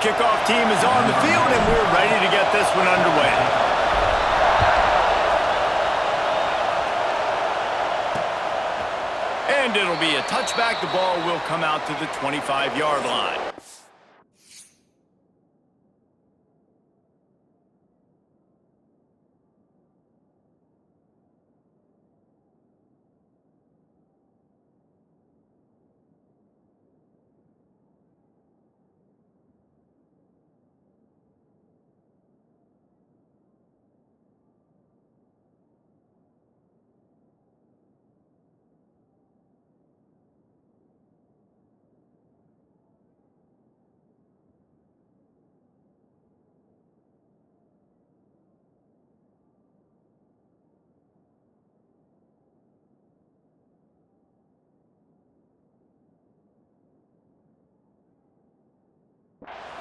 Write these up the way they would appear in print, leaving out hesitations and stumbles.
Kickoff team is on the field, and we're ready to get this one underway. And it'll be a touchback. The ball will come out to the 25-yard line.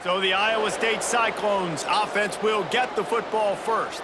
So the Iowa State Cyclones offense will get the football first.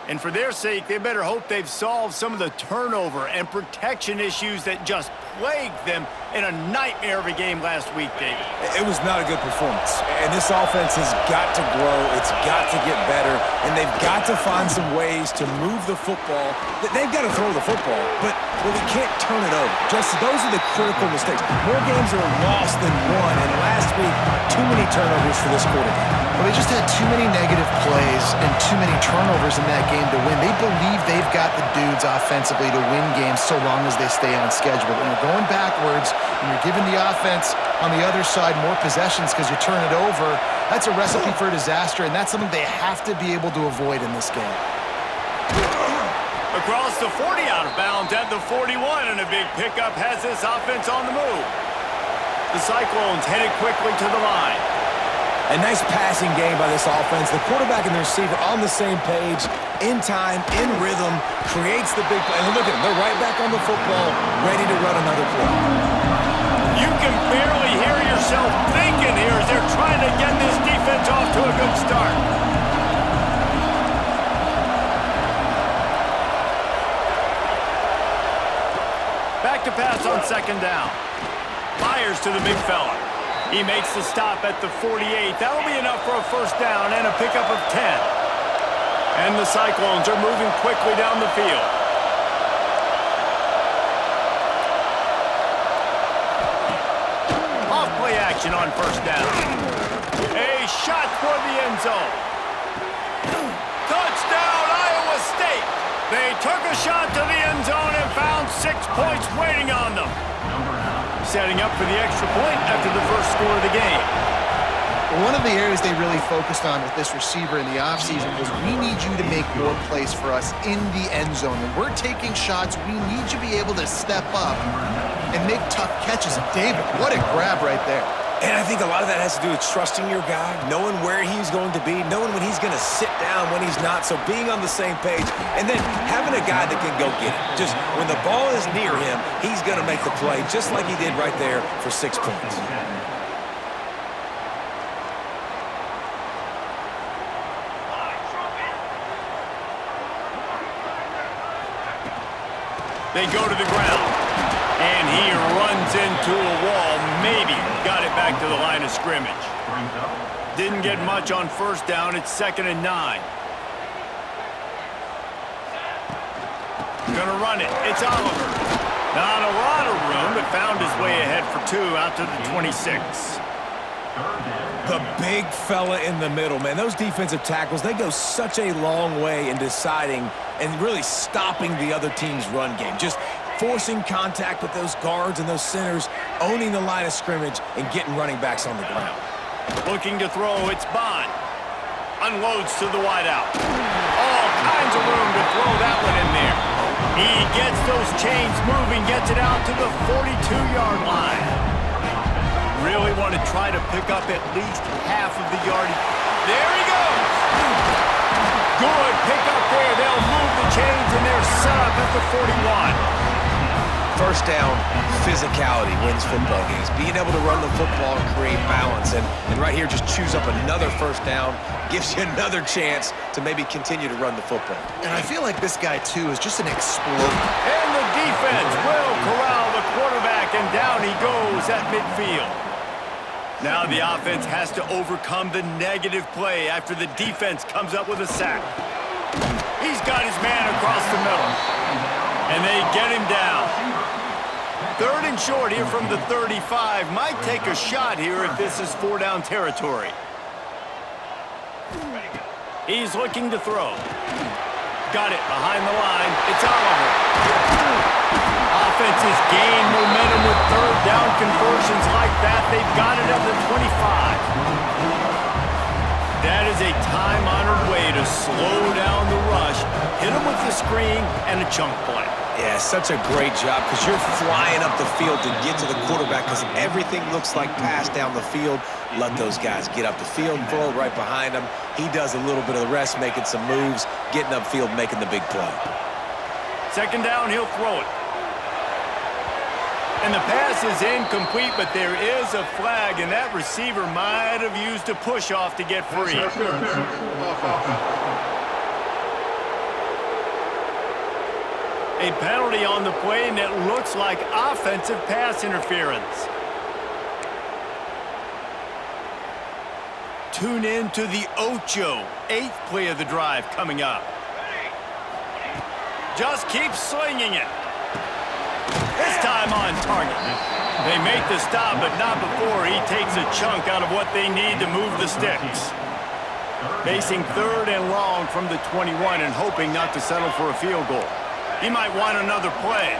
And for their sake, they better hope they've solved some of the turnover and protection issues that just plagued them in a nightmare of a game last week, David. It was not a good performance. And this offense has got to grow. It's got to get better. And they've got to find some ways to move the football. They've got to throw the football, but they can't turn it over. Just those are the critical mistakes. More games are lost than won. And last week, too many turnovers for this quarterback. Well, they just had too many negative plays and too many turnovers in that game to win. They believe they've got the dudes offensively to win games so long as they stay on schedule. But when you're going backwards and you're giving the offense on the other side more possessions because you turn it over, that's a recipe for disaster, and that's something they have to be able to avoid in this game. Across the 40, out of bounds at the 41, and a big pickup has this offense on the move. The Cyclones headed quickly to the line. A nice passing game by this offense. The quarterback and the receiver on the same page, in time, in rhythm, creates the big play. And look at them. They're right back on the football, ready to run another play. You can barely hear yourself thinking here as they're trying to get this defense off to a good start. Back to pass on second down. Fires to the big fella. He makes the stop at the 48. That'll be enough for a first down and a pickup of 10. And the Cyclones are moving quickly down the field. Off-play action on first down. A shot for the end zone. Touchdown, Iowa State. They took a shot to the end zone and found 6 points waiting on them. Setting up for the extra point after the first score of the game. Well, one of the areas they really focused on with this receiver in the offseason was we need you to make more plays for us in the end zone. When we're taking shots, we need you to be able to step up and make tough catches. And David, what a grab right there. And I think a lot of that has to do with trusting your guy, knowing where he's going to be, knowing when he's going to sit down, when he's not, so being on the same page, and then having a guy that can go get it. Just when the ball is near him, he's going to make the play, just like he did right there for 6 points. They go to the ground. And he runs into a wall, maybe got it back to the line of scrimmage. Didn't get much on first down. It's 2nd and 9. Gonna run it. It's Oliver. Not a lot of room, but found his way ahead for 2 out to the 26. The big fella in the middle, man. Those defensive tackles, they go such a long way in deciding and really stopping the other team's run game. Just forcing contact with those guards and those centers, owning the line of scrimmage, and getting running backs on the ground. Looking to throw, it's Bond. Unloads to the wideout. All kinds of room to throw that one in there. He gets those chains moving, gets it out to the 42-yard line. Really want to try to pick up at least half of the yardage. There he goes! Good pick up there. They'll move the chains, and they're set up at the 41. First down, physicality wins football games. Being able to run the football and create balance. And right here, just choose up another first down, gives you another chance to maybe continue to run the football. And I feel like this guy, too, is just an exploder. And the defense will corral the quarterback, and down he goes at midfield. Now the offense has to overcome the negative play after the defense comes up with a sack. He's got his man across the middle, and they get him down. 3rd and short here from the 35. Might take a shot here if this is 4-down territory. He's looking to throw. Got it behind the line. It's Oliver. Offenses gain momentum with 3rd down conversions like that. They've got it at the 25. That is a time-honored way to slow down the rush, hit them with the screen, and a chunk play. Yeah, such a great job because you're flying up the field to get to the quarterback because everything looks like pass down the field. Let those guys get up the field, throw it right behind him. He does a little bit of the rest, making some moves, getting upfield, making the big play. 2nd down, he'll throw it. And the pass is incomplete, but there is a flag, and that receiver might have used a push-off to get free. A penalty on the play, and it looks like offensive pass interference. Tune in to the Ocho, 8th play of the drive coming up. Just keep slinging it. This time on target. They make the stop, but not before he takes a chunk out of what they need to move the sticks. Facing 3rd and long from the 21 and hoping not to settle for a field goal. He might want another play.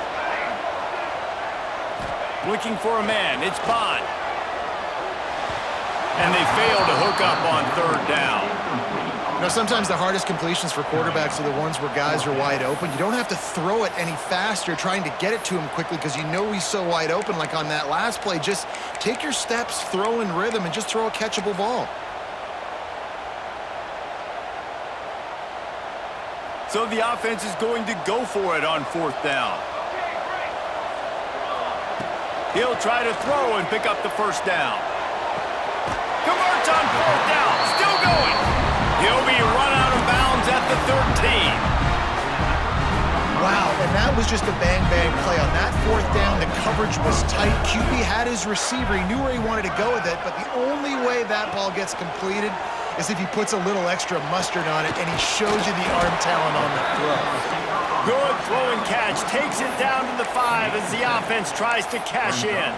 Looking for a man. It's Bond. And they fail to hook up on 3rd down. You know, sometimes the hardest completions for quarterbacks are the ones where guys are wide open. You don't have to throw it any faster trying to get it to him quickly because you know he's so wide open like on that last play. Just take your steps, throw in rhythm, and just throw a catchable ball. So the offense is going to go for it on 4th down. He'll try to throw and pick up the 1st down. Converts on 4th down. Still going. He'll be run out of bounds at the 13. Wow, and that was just a bang-bang play. On that 4th down, the coverage was tight. QB had his receiver. He knew where he wanted to go with it, but the only way that ball gets completed is if he puts a little extra mustard on it, and he shows you the arm talent on the throw. Good throw and catch. Takes it down to the 5 as the offense tries to cash in.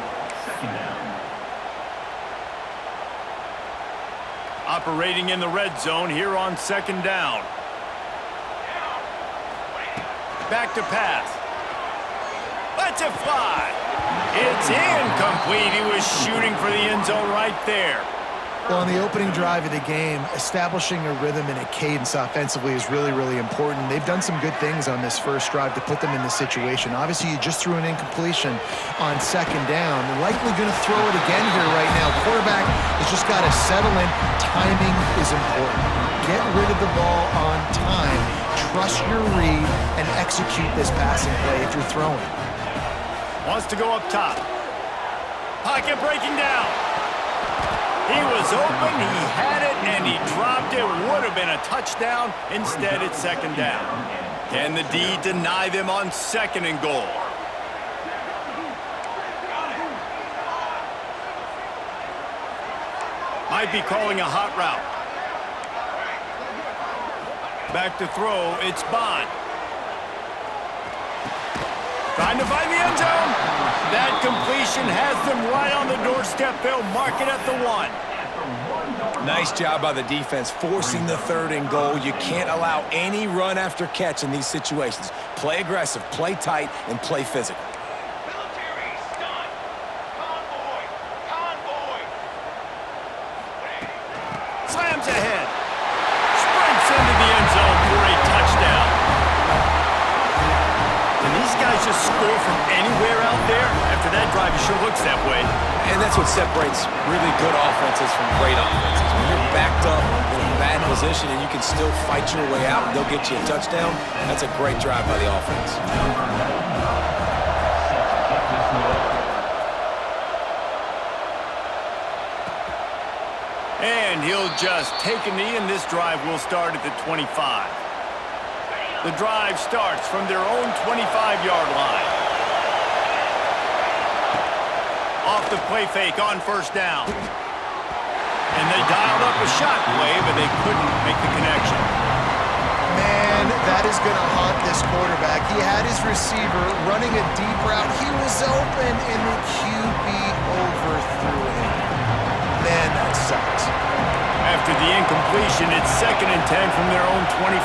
Operating in the red zone here on 2nd down. Back to pass. Lets it fly. It's incomplete. He was shooting for the end zone right there. Well, on the opening drive of the game, establishing a rhythm and a cadence offensively is really, really important. They've done some good things on this first drive to put them in this situation. Obviously, you just threw an incompletion on 2nd down. They're likely going to throw it again here right now. Quarterback has just got to settle in. Timing is important. Get rid of the ball on time. Trust your read and execute this passing play if you're throwing. Wants to go up top. Pocket breaking down. He was open, he had it, and he dropped it. Would have been a touchdown. Instead, it's 2nd down. Can the D deny them on 2nd and goal? Might be calling a hot route. Back to throw, it's Bond. Trying to find the end zone. That completion has them right on the doorstep. They'll mark it at the 1. Nice job by the defense, forcing the 3rd and goal. You can't allow any run after catch in these situations. Play aggressive, play tight, and play physical. Slams ahead. Sprints into the end zone for a touchdown. Can these guys just score from anywhere out there? After that drive, it sure looks that way. And that's what separates really good offenses from great offenses. When you're backed up in a bad position and you can still fight your way out and they'll get you a touchdown, that's a great drive by the offense. And he'll just take a knee, and this drive will start at the 25. The drive starts from their own 25-yard line. Off the play fake on 1st down. And they dialed up a shot play, but they couldn't make the connection. Man, that is going to haunt this quarterback. He had his receiver running a deep route. He was open, and the QB overthrew him. Man, that sucks. After the incompletion, it's 2nd and 10 from their own 25.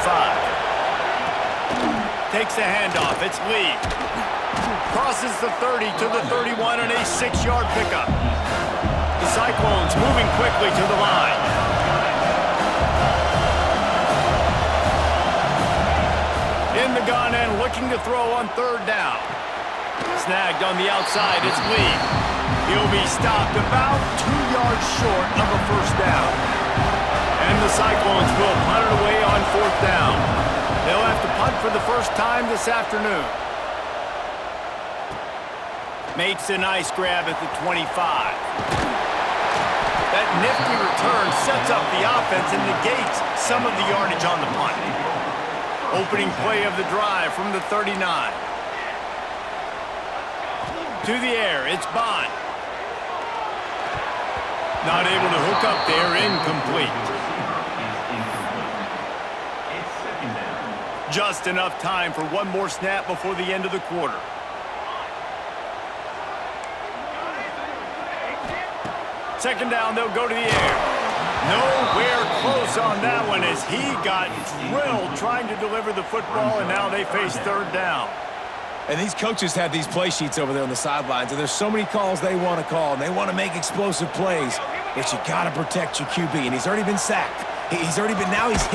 Takes the handoff. It's Lee. Crosses the 30 to the 31 on a 6-yard pickup. The Cyclones moving quickly to the line. In the gun and looking to throw on 3rd down. Snagged on the outside. It's Lee. He'll be stopped about 2 yards short of a 1st down. And the Cyclones will punt it away on 4th down. They'll have to punt for the first time this afternoon. Makes a nice grab at the 25. That nifty return sets up the offense and negates some of the yardage on the punt. Opening play of the drive from the 39. To the air, it's Bond. Not able to hook up there, incomplete. Just enough time for one more snap before the end of the quarter. Second down, they'll go to the air. Nowhere close on that one as he got drilled trying to deliver the football, and now they face 3rd down. And these coaches have these play sheets over there on the sidelines, and there's so many calls they want to call, and they want to make explosive plays, but you got to protect your QB, and he's already been sacked. He's hit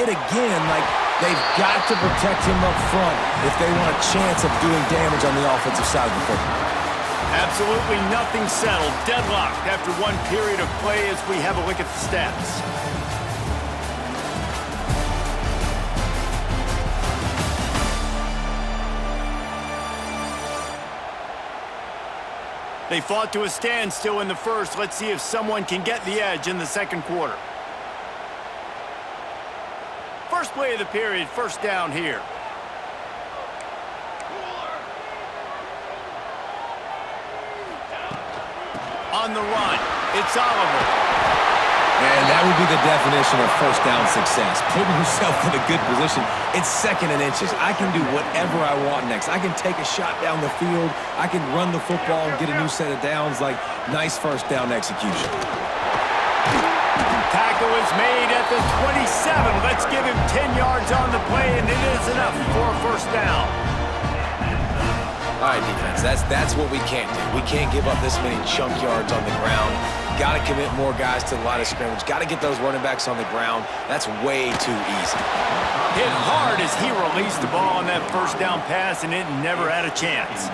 again. Like, they've got to protect him up front if they want a chance of doing damage on the offensive side of the football. Absolutely nothing settled. Deadlocked after one period of play as we have a look at the stats. They fought to a standstill in the first. Let's see if someone can get the edge in the 2nd quarter. First play of the period, 1st down here. On the run, it's Oliver. And that would be the definition of 1st down success. Putting yourself in a good position. It's 2nd and inches. I can do whatever I want next. I can take a shot down the field. I can run the football and get a new set of downs. Like, nice 1st down execution. Tackle is made at the 27. Let's give him 10 yards on the play, and it is enough for a 1st down. All right, defense, that's what we can't do. We can't give up this many chunk yards on the ground. Got to commit more guys to the line of scrimmage. Got to get those running backs on the ground. That's way too easy. Hit hard as he released the ball on that 1st down pass, and it never had a chance.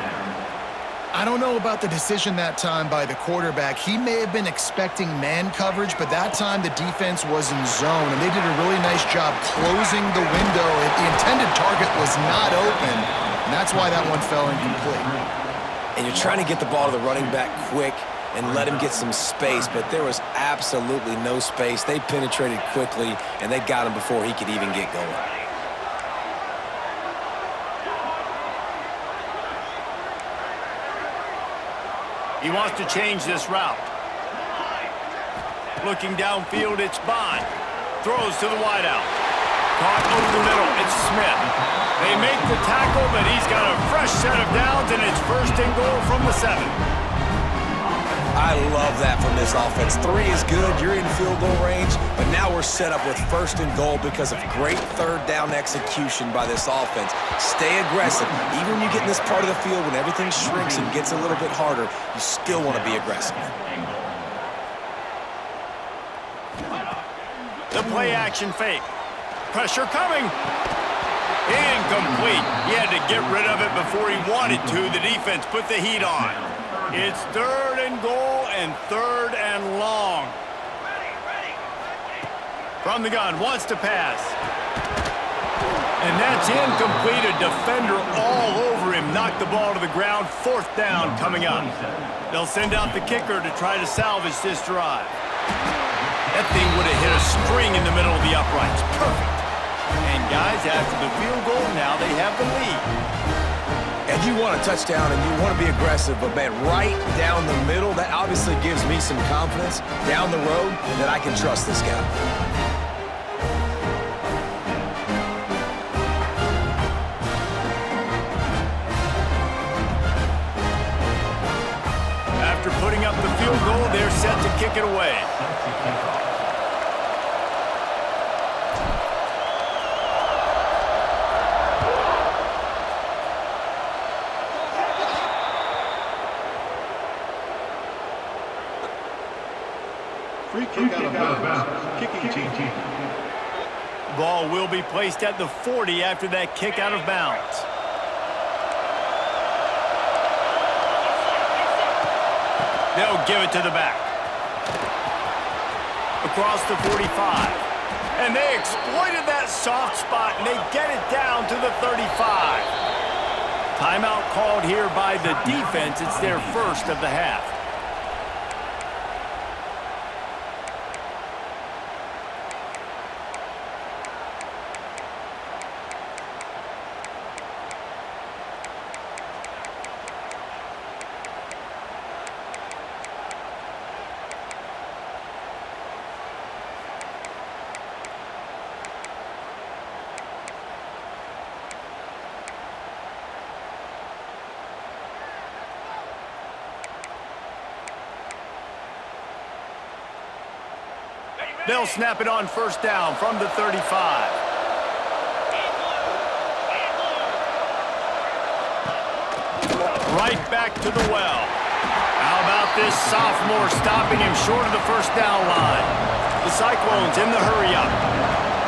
I don't know about the decision that time by the quarterback. He may have been expecting man coverage, but that time the defense was in zone, and they did a really nice job closing the window. The intended target was not open, and that's why that one fell incomplete. And you're trying to get the ball to the running back quick and let him get some space, but there was absolutely no space. They penetrated quickly, and they got him before he could even get going. He wants to change this route. Looking downfield, it's Bond. Throws to the wideout. Caught over the middle, it's Smith. They make the tackle, but he's got a fresh set of downs, and it's 1st and goal from the 7. I love that from this offense. 3 is good, you're in field goal range, but now we're set up with 1st and goal because of great 3rd down execution by this offense. Stay aggressive. Even when you get in this part of the field, when everything shrinks and gets a little bit harder, you still want to be aggressive. The play action fake. Pressure coming. Incomplete. He had to get rid of it before he wanted to. The defense put the heat on. It's 3rd and goal and 3rd and long. From the gun, wants to pass. And that's incomplete. A defender all over him. Knocked the ball to the ground. 4th down coming up. They'll send out the kicker to try to salvage this drive. That thing would have hit a string in the middle of the uprights. Perfect. And guys, after the field goal, now they have the lead. And you want a touchdown and you want to be aggressive, but, man, right down the middle, that obviously gives me some confidence down the road that I can trust this guy. After putting up the field goal, they're set to kick it away. Free kick out of bounds. Kicking team. The ball will be placed at the 40 after that kick out of bounds. They'll give it to the back. Across the 45. And they exploited that soft spot, and they get it down to the 35. Timeout called here by the defense. It's their first of the half. They'll snap it on first down from the 35. Right back to the well. How about this sophomore stopping him short of the first down line? The Cyclones in the hurry-up.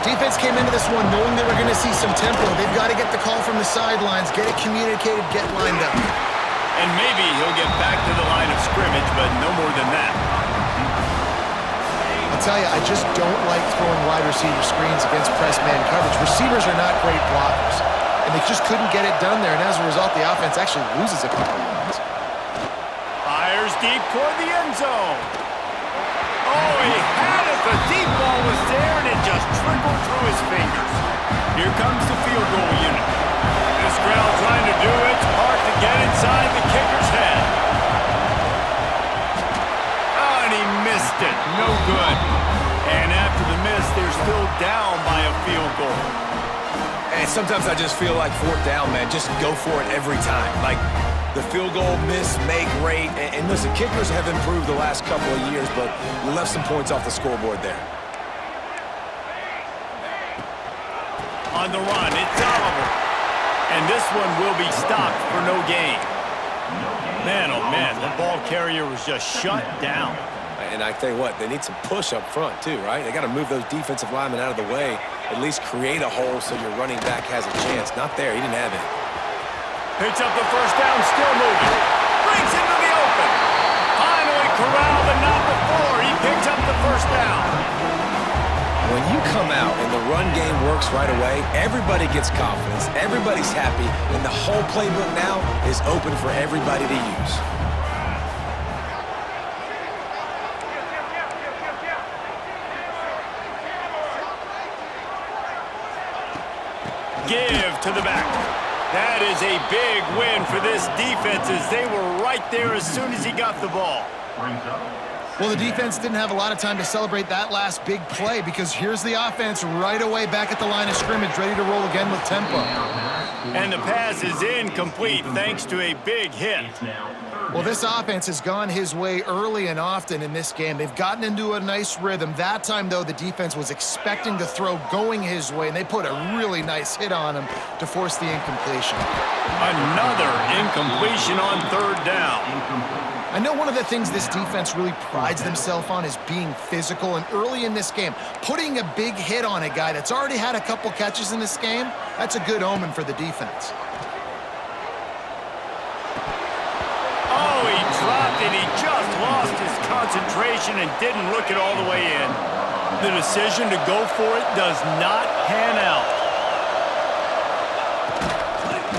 Defense came into this one knowing they were going to see some tempo. They've got to get the call from the sidelines, get it communicated, get lined up. And maybe he'll get back to the line of scrimmage, but no more than that. I'll tell you, I just don't like throwing wide receiver screens against press man coverage. Receivers are not great blockers, and they just couldn't get it done there, and as a result, the offense actually loses a couple of yards. Fires deep toward the end zone. Oh, he had it. The deep ball was there, and it just trickled through his fingers. Here comes the field goal unit. This crowd trying to do its part to get inside the kicker's head. Oh, and he missed it. No good. And after the miss, they're still down by a field goal. And sometimes I just feel like fourth down, man. Just go for it every time. Like the field goal miss, make rate. And listen, kickers have improved the last couple of years, but we left some points off the scoreboard there. On the run, it's Oliver. And this one will be stopped for no gain. Man, oh man, the ball carrier was just shut down. And I tell you what, they need some push up front too, right? They got to move those defensive linemen out of the way, at least create a hole so your running back has a chance. Not there, he didn't have it. Picks up the first down, still moving. Brings him to the open. Finally corralled, but not before. He picks up the first down. When you come out and the run game works right away, everybody gets confidence, everybody's happy, and the whole playbook now is open for everybody to use. Give to the back. That is a big win for this defense as they were right there as soon as he got the ball. Well, the defense didn't have a lot of time to celebrate that last big play because here's the offense right away back at the line of scrimmage, ready to roll again with tempo. And the pass is incomplete thanks to a big hit. Well, this offense has gone his way early and often in this game. They've gotten into a nice rhythm. That time, though, the defense was expecting the throw going his way, and they put a really nice hit on him to force the incompletion. Another incompletion on third down. I know one of the things this defense really prides themselves on is being physical, and early in this game, putting a big hit on a guy that's already had a couple catches in this game, that's a good omen for the defense. Oh, he dropped it. He just lost his concentration and didn't look it all the way in. The decision to go for it does not pan out.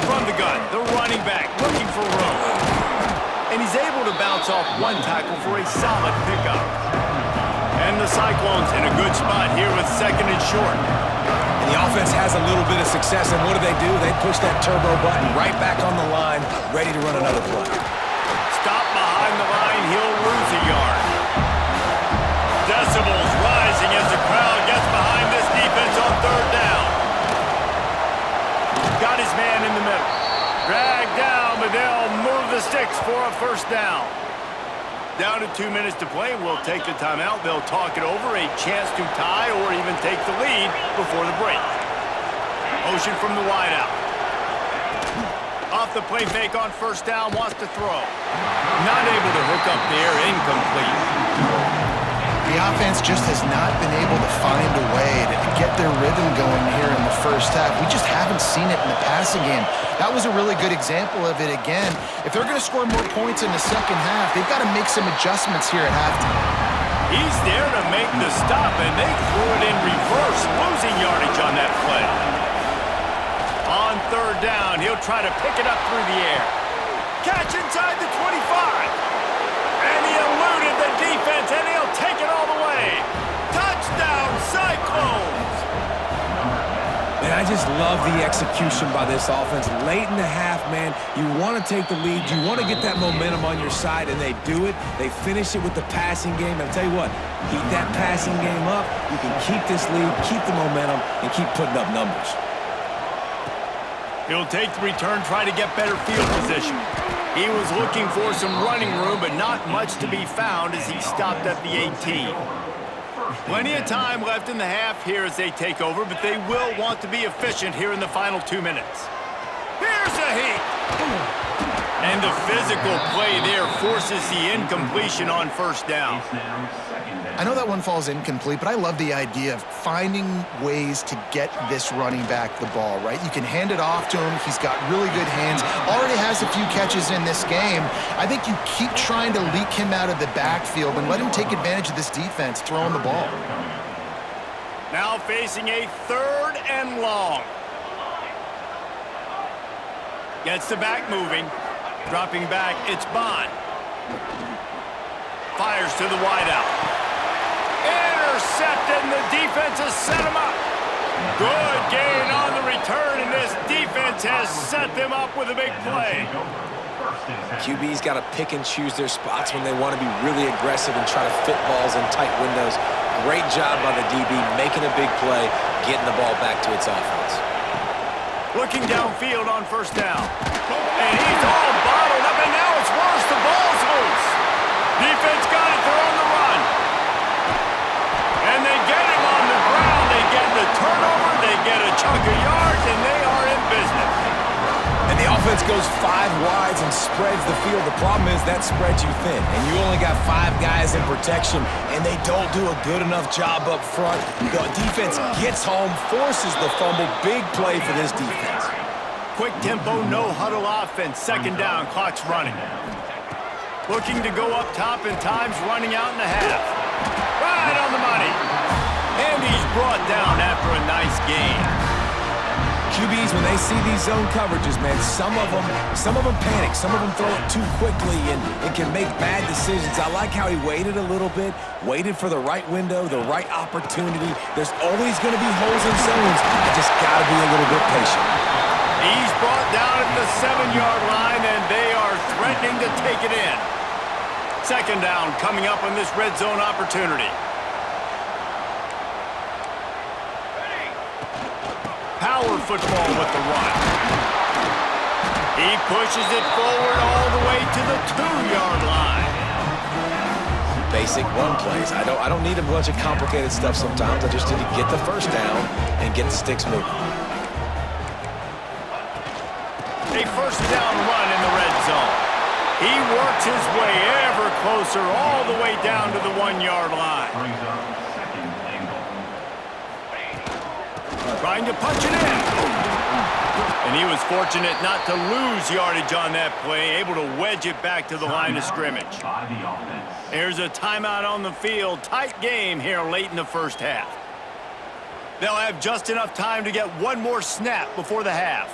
From the gun, the running back looking for room. And he's able to bounce off one tackle for a solid pickup. And the Cyclones in a good spot here with second and short. And the offense has a little bit of success, and what do? They push that turbo button right back on the line, ready to run another play. Stop behind the line, he'll lose a yard. Decibels rising as the crowd gets behind this defense on third down. Got his man in the middle. Dragged down, but they'll move the sticks for a first down. Down to 2 minutes to play. We'll take the timeout. They'll talk it over. A chance to tie or even take the lead before the break. Motion from the wideout. Off the play fake on first down. Wants to throw. Not able to hook up there. Incomplete. The offense just has not been able to find a way to get their rhythm going here in the first half. We just haven't seen it in the passing game. That was a really good example of it again. If they're going to score more points in the second half, they've got to make some adjustments here at halftime. He's there to make the stop, and they threw it in reverse, losing yardage on that play. On third down, he'll try to pick it up through the air. Catch inside the 25. And he eluded the defense, and he'll take it all the way. Touchdown, Cyclones! And I just love the execution by this offense. Late in the half, man, you want to take the lead. You want to get that momentum on your side, and they do it. They finish it with the passing game. And I'll tell you what, keep that passing game up. You can keep this lead, keep the momentum, and keep putting up numbers. He'll take the return, try to get better field position. He was looking for some running room, but not much to be found as he stopped at the 18. Plenty of time left in the half here as they take over, but they will want to be efficient here in the final 2 minutes. Here's a heat! And the physical play there forces the incompletion on first down. I know that one falls incomplete, but I love the idea of finding ways to get this running back the ball, right? You can hand it off to him. He's got really good hands. Already has a few catches in this game. I think you keep trying to leak him out of the backfield and let him take advantage of this defense throwing the ball. Now facing a third and long. Gets the back moving. Dropping back, it's Bond. Fires to the wideout. Intercepted, and the defense has set him up. Good gain on the return, and this defense has set them up with a big play. QB's got to pick and choose their spots when they want to be really aggressive and try to fit balls in tight windows. Great job by the DB making a big play, getting the ball back to its offense. Looking downfield on first down. And he's all bottled up, and now it's worse. The ball's loose. Defense got it. They're on the run. And they get him on the ground. They get the turnover. They get a chunk of yards, and they are in business. And the offense goes 5 wides and spreads the field. The problem is that spreads you thin, and you only got 5 guys in protection, and they don't do a good enough job up front. The defense gets home, forces the fumble. Big play for this defense. Quick tempo, no huddle offense. Second down, clock's running. Looking to go up top, and time's running out in the half. Right on the money. And he's brought down after a nice gain. QBs, when they see these zone coverages, man, some of them panic. Some of them throw it too quickly and can make bad decisions. I like how he waited a little bit, waited for the right window, the right opportunity. There's always going to be holes in zones. You just got to be a little bit patient. He's brought down at the 7-yard line, and they are threatening to take it in. Second down coming up on this red zone opportunity. Power football with the run. He pushes it forward all the way to the 2-yard line. Basic run plays. I don't need a bunch of complicated stuff sometimes. I just need to get the first down and get the sticks moving. A first down run in the red zone. He works his way ever closer all the way down to the 1-yard line. Trying to punch it in. And he was fortunate not to lose yardage on that play, able to wedge it back to the line of scrimmage. There's a timeout on the field. Tight game here late in the first half. They'll have just enough time to get one more snap before the half.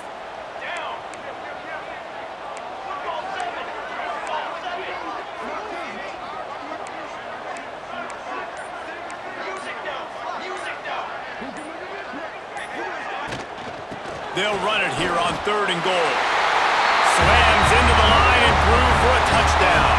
They'll run it here on 3rd and goal. Slams into the line and through for a touchdown.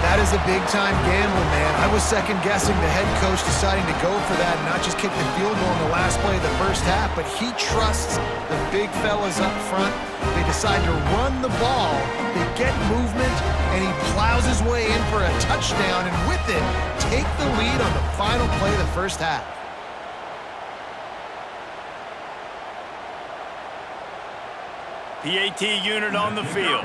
That is a big-time gamble, man. I was second-guessing the head coach deciding to go for that and not just kick the field goal in the last play of the first half, but he trusts the big fellas up front. They decide to run the ball. They get movement, and he plows his way in for a touchdown, and with it, take the lead on the final play of the first half. PAT unit on the field.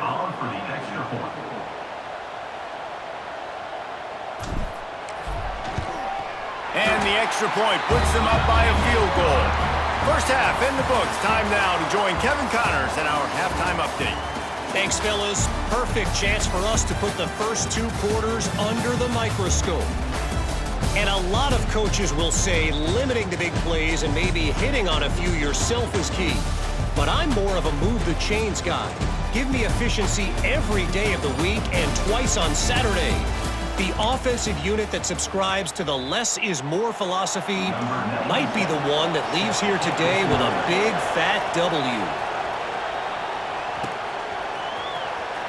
And the extra point puts them up by a field goal. First half in the books. Time now to join Kevin Connors in our halftime update. Thanks, fellas. Perfect chance for us to put the first 2 quarters under the microscope. And a lot of coaches will say limiting the big plays and maybe hitting on a few yourself is key. But I'm more of a move the chains guy. Give me efficiency every day of the week and twice on Saturday. The offensive unit that subscribes to the less is more philosophy might be the one that leaves here today with a big fat W.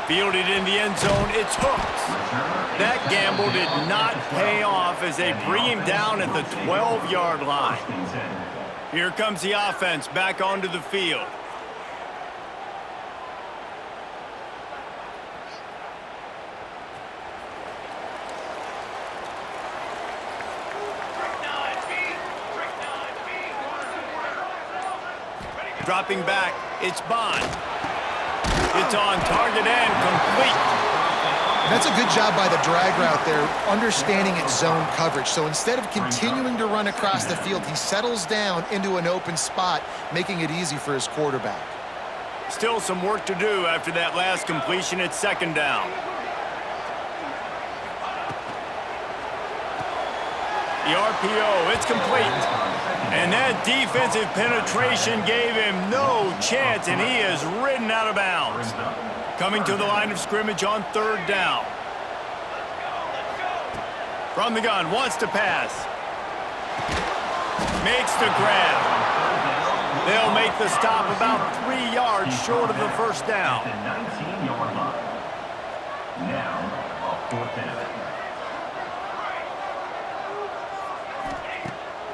Fielded in the end zone, it's hooked. That gamble did not pay off as they bring him down at the 12-yard line. Here comes the offense back onto the field. Dropping back, it's Bond. It's on target and complete. That's a good job by the drag route there, understanding its zone coverage. So instead of continuing to run across the field, he settles down into an open spot, making it easy for his quarterback. Still some work to do after that last completion at 2nd down. The RPO, it's complete. And that defensive penetration gave him no chance, and he is ridden out of bounds. Coming to the line of scrimmage on 3rd down. From the gun, wants to pass. Makes the grab. They'll make the stop about 3 yards short of the first down. Now, a 4th down.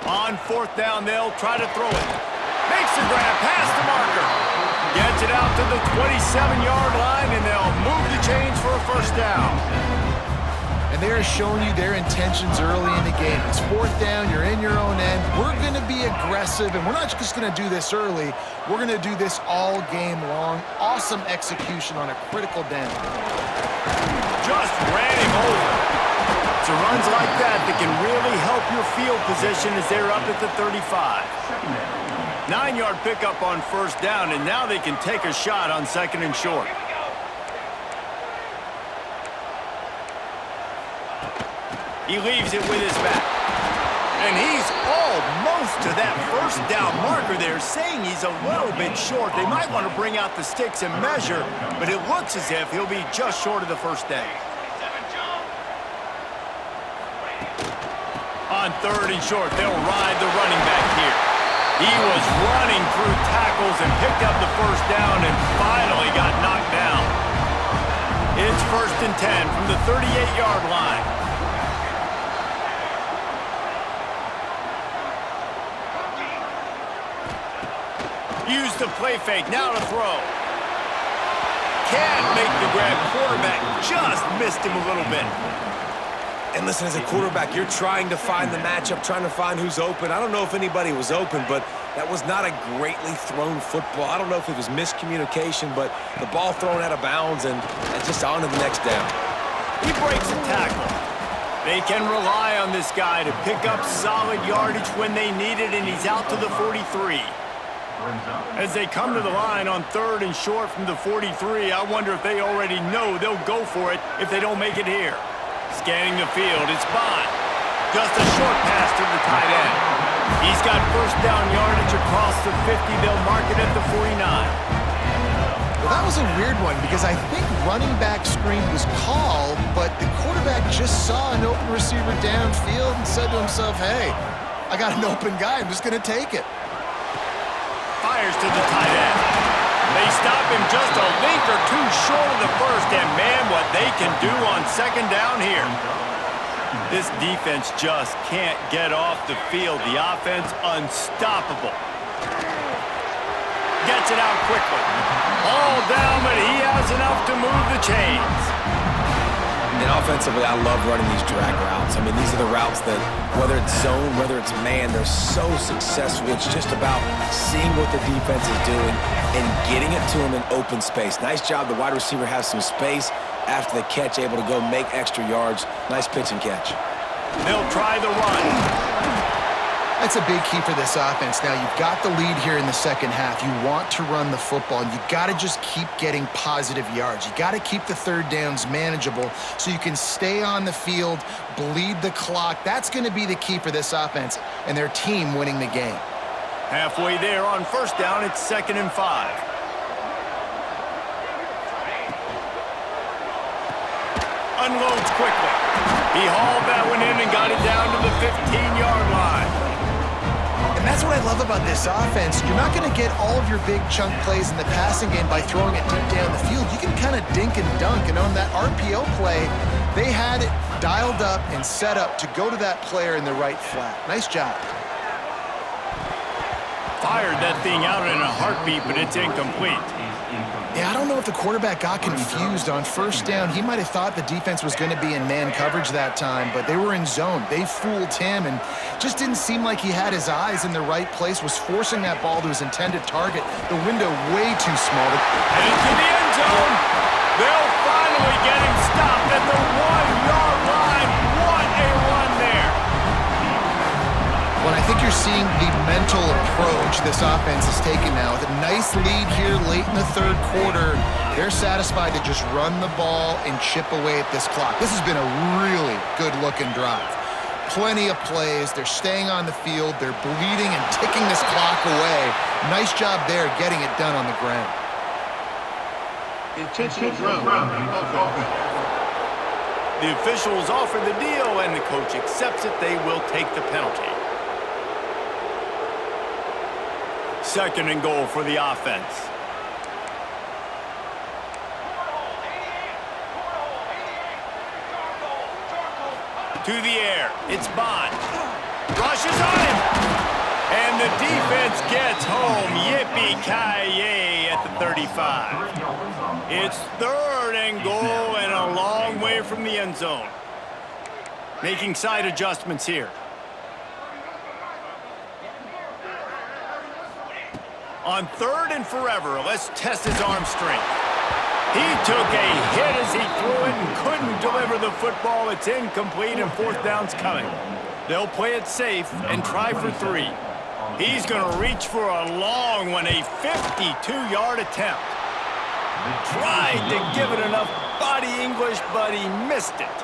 On 4th down, they'll try to throw it. Makes the grab, past the marker. Gets it out to the 27-yard line, and they'll move the chains for a first down. And they are showing you their intentions early in the game. It's 4th down, you're in your own end. We're going to be aggressive, and we're not just going to do this early. We're going to do this all game long. Awesome execution on a critical down. Just ran him over. It's runs like that can really help your field position as they're up at the 35. 9-yard pickup on 1st down, and now they can take a shot on 2nd and short. He leaves it with his back. And he's almost to that 1st down marker there, saying he's a little bit short. They might want to bring out the sticks and measure, but it looks as if he'll be just short of the 1st down. On 3rd and short, they'll ride the running back here. He was running through tackles and picked up the 1st down and finally got knocked down. It's 1st and 10 from the 38-yard line. Use the play fake, now to throw. Can't make the grab. Quarterback just missed him a little bit. And listen, as a quarterback, you're trying to find the matchup, trying to find who's open. I don't know if anybody was open, but that was not a greatly thrown football. I don't know if it was miscommunication, but the ball thrown out of bounds and just on to the next down. He breaks a tackle. They can rely on this guy to pick up solid yardage when they need it, and he's out to the 43. As they come to the line on 3rd and short from the 43, I wonder if they already know they'll go for it if they don't make it here. Scanning the field, it's Bond. Just a short pass to the tight end. He's got 1st down yardage across the 50. They'll mark it at the 49. Well, That was a weird one because I think running back screen was called, but the quarterback just saw an open receiver downfield and said to himself, hey, I got an open guy. I'm just going to take it. Fires to the tight end. They stop him just a length or two short of the first, and man, what they can do on second down here. This defense just can't get off the field. The offense unstoppable. Gets it out quickly. All down, but he has enough to move the chains. And offensively, I love running these drag routes. I mean, these are the routes that, whether it's zone, whether it's man, they're so successful. It's just about seeing what the defense is doing and getting it to them in open space. Nice job. The wide receiver has some space after the catch, able to go make extra yards. Nice pitch and catch. They'll try the run. That's a big key for this offense. Now, you've got the lead here in the second half. You want to run the football, and you've got to just keep getting positive yards. You got to keep the third downs manageable so you can stay on the field, bleed the clock. That's going to be the key for this offense and their team winning the game. Halfway there on first down, it's 2nd and 5. Unloads quickly. He hauled that one in and got it down to the 15-yard line. And that's what I love about this offense. You're not going to get all of your big chunk plays in the passing game by throwing it deep down the field. You can kind of dink and dunk. And on that RPO play, they had it dialed up and set up to go to that player in the right flat. Nice job. Fired that thing out in a heartbeat, but it's incomplete. Yeah, I don't know if the quarterback got confused on first down. He might have thought the defense was going to be in man coverage that time, but they were in zone. They fooled him and just didn't seem like he had his eyes in the right place, was forcing that ball to his intended target. The window way too small. And into the end zone. They'll finally get him stopped at the 1-yard line. What a run there. Well, I think you're seeing the mental approach this offense is taking now. With a nice lead here late in the third quarter, they're satisfied to just run the ball and chip away at this clock. This has been a really good-looking drive. Plenty of plays. They're staying on the field. They're bleeding and ticking this clock away. Nice job there getting it done on the ground. Intentional ground. The officials offer the deal, and the coach accepts it. They will take the penalty. 2nd and goal for the offense. To the air. It's Bond. Rushes on him. And the defense gets home. Yippee-ki-yay at the 35. It's 3rd and goal and a long way from the end zone. Making side adjustments here. On 3rd and forever, let's test his arm strength. He took a hit as he threw it and couldn't deliver the football. It's incomplete and 4th down's coming. They'll play it safe and try for 3. He's going to reach for a long one, a 52-yard attempt. Tried to give it enough body English, but he missed it.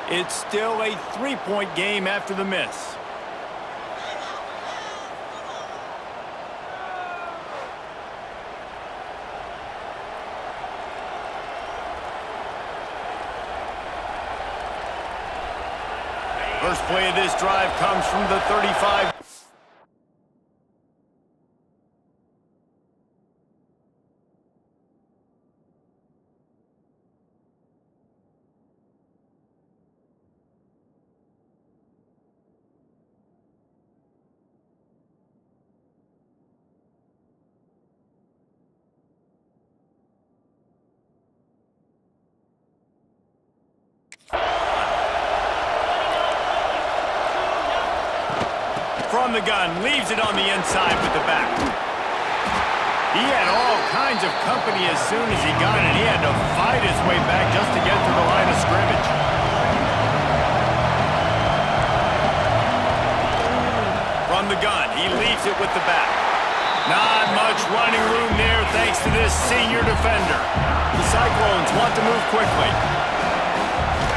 It's still a 3-point game after the miss. First play of this drive comes from the 35. From the gun, leaves it on the inside with the back. He had all kinds of company as soon as he got it. He had to fight his way back just to get to the line of scrimmage. From the gun, he leaves it with the back. Not much running room there thanks to this senior defender. The Cyclones want to move quickly.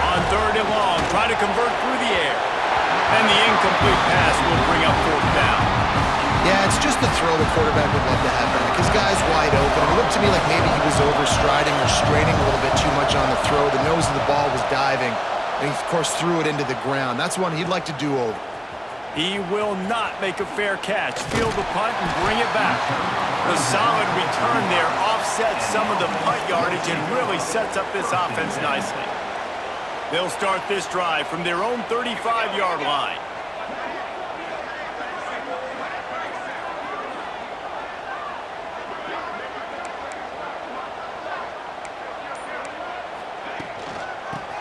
On 3rd and long, try to convert through the air. And the incomplete pass will bring up 4th down. Yeah, it's just the throw the quarterback would love to have back. His guy's wide open. It looked to me like maybe he was overstriding or straining a little bit too much on the throw. The nose of the ball was diving, and he, of course, threw it into the ground. That's one he'd like to do over. He will not make a fair catch. Field the punt and bring it back. The solid return there offsets some of the punt yardage and really sets up this offense nicely. They'll start this drive from their own 35-yard line.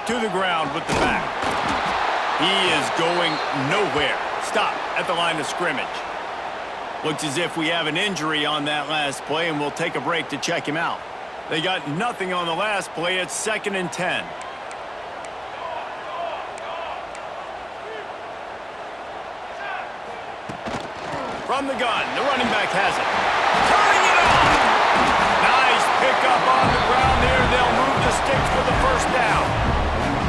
To the ground with the back. He is going nowhere. Stop at the line of scrimmage. Looks as if we have an injury on that last play, and we'll take a break to check him out. They got nothing on the last play. It's 2nd and 10. From the gun, the running back has it. Turning it on! Nice pickup on the ground there. They'll move the sticks for the first down.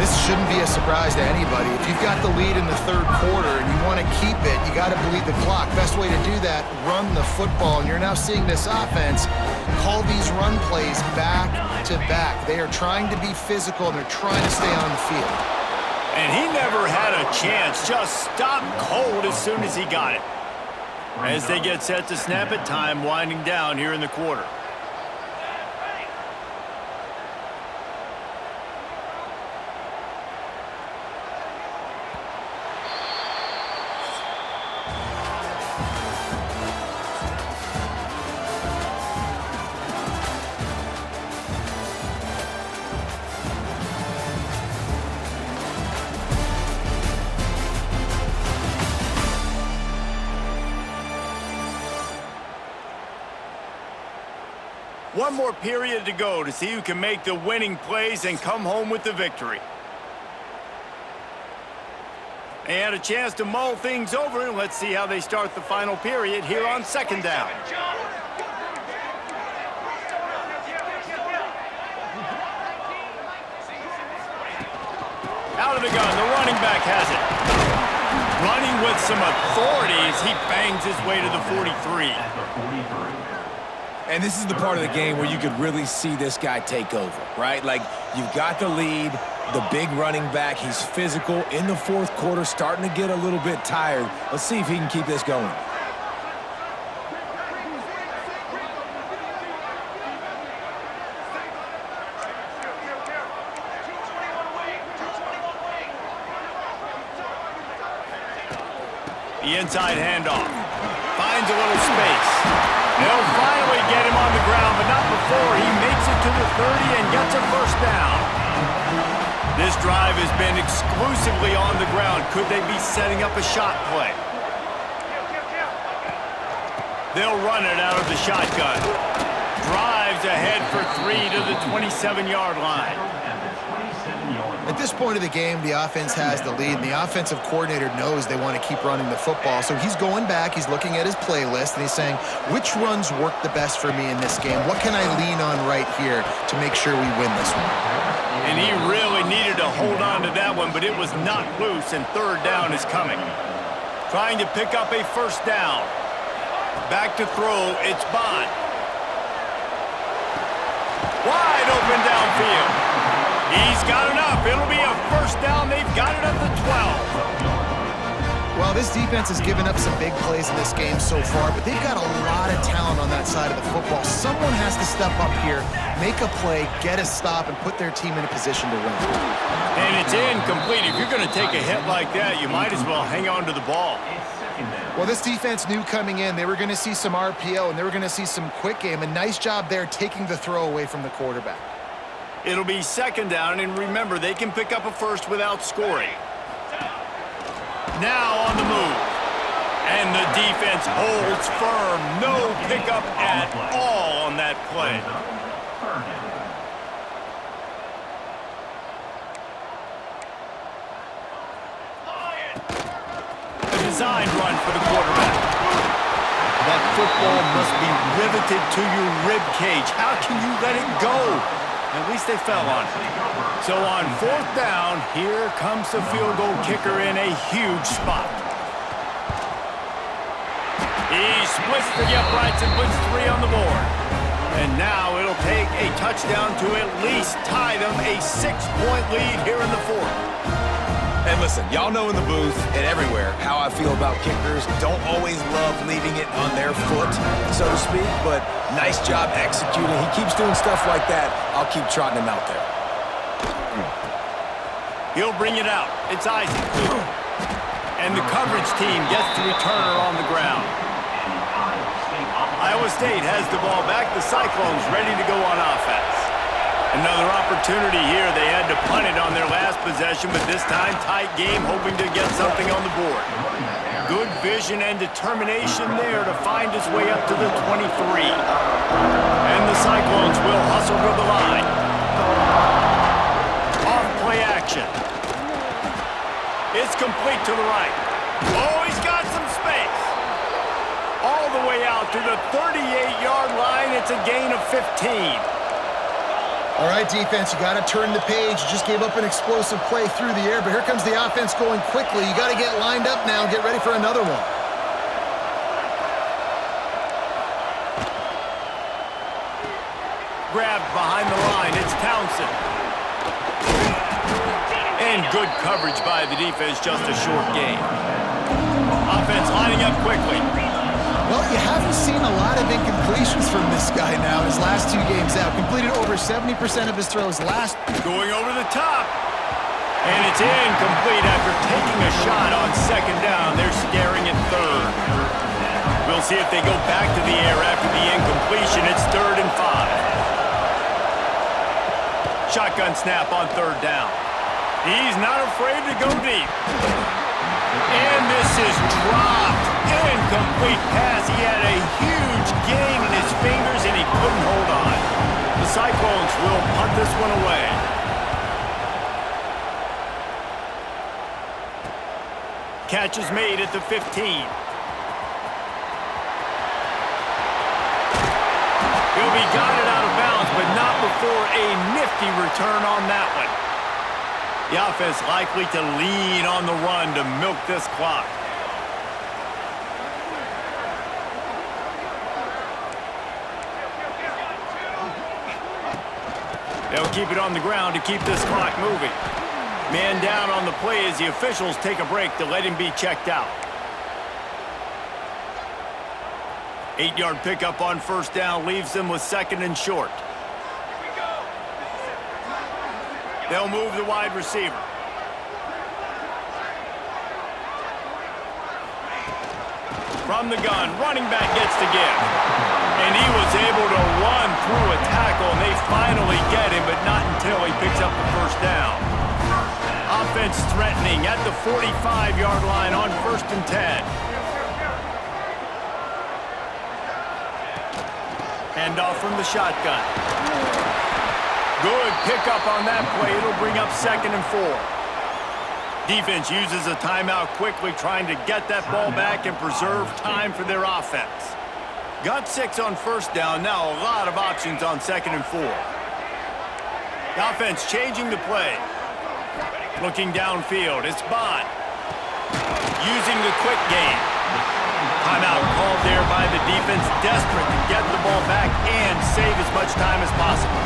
This shouldn't be a surprise to anybody. If you've got the lead in the third quarter and you want to keep it, you got to bleed the clock. Best way to do that, run the football. And you're now seeing this offense call these run plays back to back. They are trying to be physical, and they're trying to stay on the field. And he never had a chance. Just stopped cold as soon as he got it. As they get set to snap it, time winding down here in the quarter. One more period to go to see who can make the winning plays and come home with the victory. They had a chance to mull things over, and let's see how they start the final period here on 2nd down. Out of the gun, the running back has it. Running with some authority as he bangs his way to the 43. And this is the part of the game where you could really see this guy take over, right? Like, you've got the lead, the big running back. He's physical in the fourth quarter, starting to get a little bit tired. Let's see if he can keep this going. The inside handoff. Finds a little space. They'll finally get him on the ground, but not before he makes it to the 30 and gets a first down. This drive has been exclusively on the ground. Could they be setting up a shot play? They'll run it out of the shotgun. Drives ahead for 3 to the 27-yard line. At this point of the game, the offense has the lead, and the offensive coordinator knows they want to keep running the football. So he's going back, he's looking at his playlist, and he's saying, which runs work the best for me in this game? What can I lean on right here to make sure we win this one? And he really needed to hold on to that one, but it was knocked loose, and 3rd down is coming. Trying to pick up a first down. Back to throw, it's Bond. Wide open downfield. He's got enough. It'll be a first down. They've got it at the 12. Well, this defense has given up some big plays in this game so far, but they've got a lot of talent on that side of the football. Someone has to step up here, make a play, get a stop, and put their team in a position to win. And it's incomplete. If you're going to take a hit like that, you might as well hang on to the ball. Well, this defense knew coming in they were going to see some RPO and they were going to see some quick game. A nice job there taking the throw away from the quarterback. It'll be 2nd down, and remember, they can pick up a first without scoring. Now on the move. And the defense holds firm. No pickup at all on that play. A designed run for the quarterback. That football must be riveted to your rib cage. How can you let it go? At least they fell on it. So on 4th down, here comes the field goal kicker in a huge spot. He splits the uprights and puts 3 on the board. And now it'll take a touchdown to at least tie them a 6-point lead here in the 4th. And listen, y'all know in the booth and everywhere how I feel about kickers. Don't always love leaving it on their foot, so to speak, but nice job executing. He keeps doing stuff like that. I'll keep trotting him out there. He'll bring it out. It's Isaac. And the coverage team gets the returner on the ground. Iowa State has the ball back. The Cyclones ready to go on offense. Another opportunity here. They had to punt it on their last possession, but this time tight game, hoping to get something on the board. Good vision and determination there to find his way up to the 23. And the Cyclones will hustle to the line. Off play action. It's complete to the right. Oh, he's got some space. All the way out to the 38-yard line. It's a gain of 15. All right, defense, you got to turn the page. You just gave up an explosive play through the air, but here comes the offense going quickly. You got to get lined up now and get ready for another one. Grabbed behind the line. It's Townsend. And good coverage by the defense, just a short gain. Offense lining up quickly. Well, you haven't seen a lot of incompletions from this guy now his last 2 games out. Completed over 70% of his throws last. Going over the top. And it's incomplete after taking a shot on 2nd down. They're staring at 3rd. We'll see if they go back to the air after the incompletion. It's 3rd and 5. Shotgun snap on 3rd down. He's not afraid to go deep. And this is dropped. Incomplete pass. He had a huge gain in his fingers and he couldn't hold on. The Cyclones will punt this one away. Catch is made at the 15. He'll be guided out of bounds, but not before a nifty return on that one. The offense likely to lean on the run to milk this clock. They'll keep it on the ground to keep this clock moving. Man down on the play as the officials take a break to let him be checked out. 8-yard pickup on 1st down leaves them with 2nd and short. They'll move the wide receiver. From the gun, running back gets the give. And he was able to run through a tackle, and they finally get him, but not until he picks up the 1st down. Offense threatening at the 45-yard line on 1st and 10. Handoff from the shotgun. Good pickup on that play. It'll bring up 2nd and 4. Defense uses a timeout quickly, trying to get that ball back and preserve time for their offense. Got 6 on 1st down. Now a lot of options on 2nd and 4. The offense changing the play. Looking downfield. It's Bond. Using the quick game. Timeout called there by the defense, desperate to get the ball back and save as much time as possible.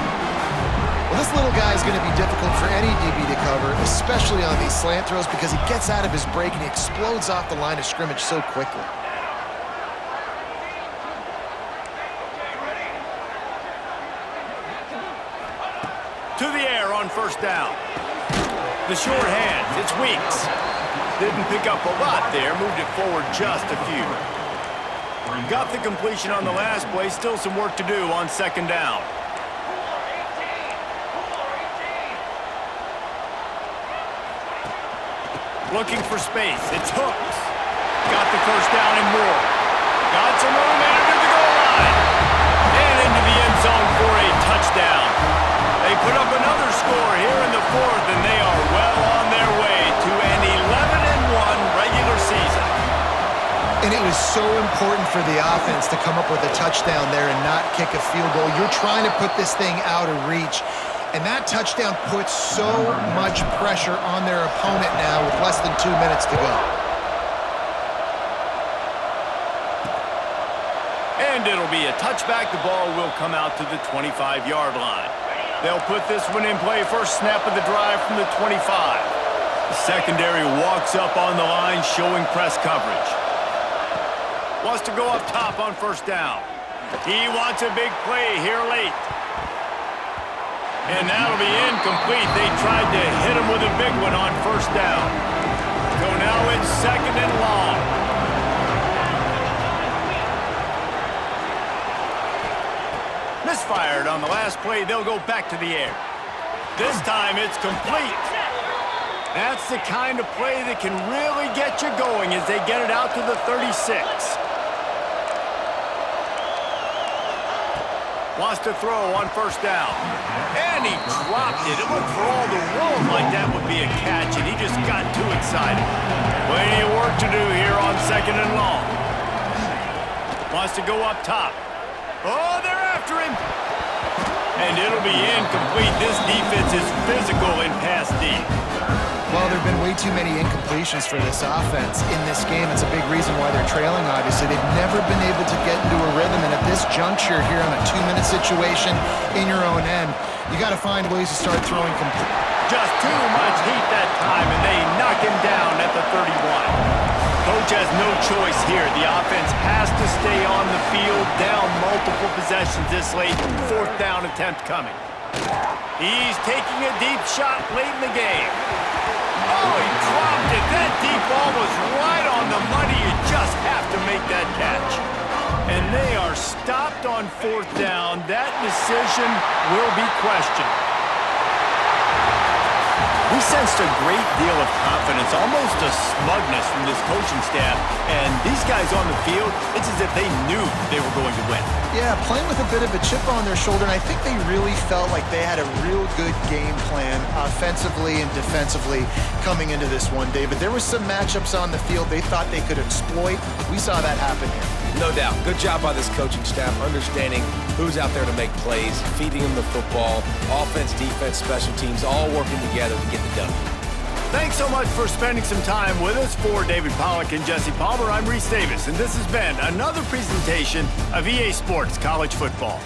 Well, this little guy is going to be difficult for any DB to cover, especially on these slant throws, because he gets out of his break and he explodes off the line of scrimmage so quickly. To the air on 1st down. The short hands, it's Weeks. Didn't pick up a lot there, moved it forward just a few. Got the completion on the last play, still some work to do on 2nd down. Looking for space, it's Hooks. Got the 1st down and more. Got some room and into the goal line. And into the end zone for a touchdown. They put up another score here in the 4th, and they are well on their way to an 11-1 regular season. And it was so important for the offense to come up with a touchdown there and not kick a field goal. You're trying to put this thing out of reach. And that touchdown puts so much pressure on their opponent now with less than 2 minutes to go. And it'll be a touchback. The ball will come out to the 25-yard line. They'll put this one in play. First snap of the drive from the 25. The secondary walks up on the line, showing press coverage. Wants to go up top on first down. He wants a big play here late. And that'll be incomplete. They tried to hit him with a big one on first down. So now it's second and long. Misfired on the last play. They'll go back to the air. This time it's complete. That's the kind of play that can really get you going as they get it out to the 36. Wants to throw on first down. And he dropped it. It looked for all the world like that would be a catch, and he just got too excited. Plenty of work to do here on second and long. Wants to go up top. Oh, they're after him. And it'll be incomplete. This defense is physical in pass D. Well, there have been way too many incompletions for this offense in this game. It's a big reason why they're trailing, obviously. They've never been able to get into a rhythm, and at this juncture here on a 2-minute situation in your own end, you got to find ways to start throwing Just too much heat that time, and they knock him down at the 31. Coach has no choice here. The offense has to stay on the field, down multiple possessions this late. Fourth down attempt coming. He's taking a deep shot late in the game. Oh, he dropped it. That deep ball was right on the money. You just have to make that catch. And they are stopped on fourth down. That decision will be questioned. We sensed a great deal of confidence, almost a smugness from this coaching staff. And these guys on the field, it's as if they knew they were going to win. Yeah, playing with a bit of a chip on their shoulder, and I think they really felt like they had a real good game plan offensively and defensively coming into this one, David. There were some matchups on the field they thought they could exploit. We saw that happen here. No doubt. Good job by this coaching staff, understanding who's out there to make plays, feeding them the football, offense, defense, special teams, all working together to get the W. Thanks so much for spending some time with us. For David Pollack and Jesse Palmer, I'm Reese Davis, and this has been another presentation of EA Sports College Football.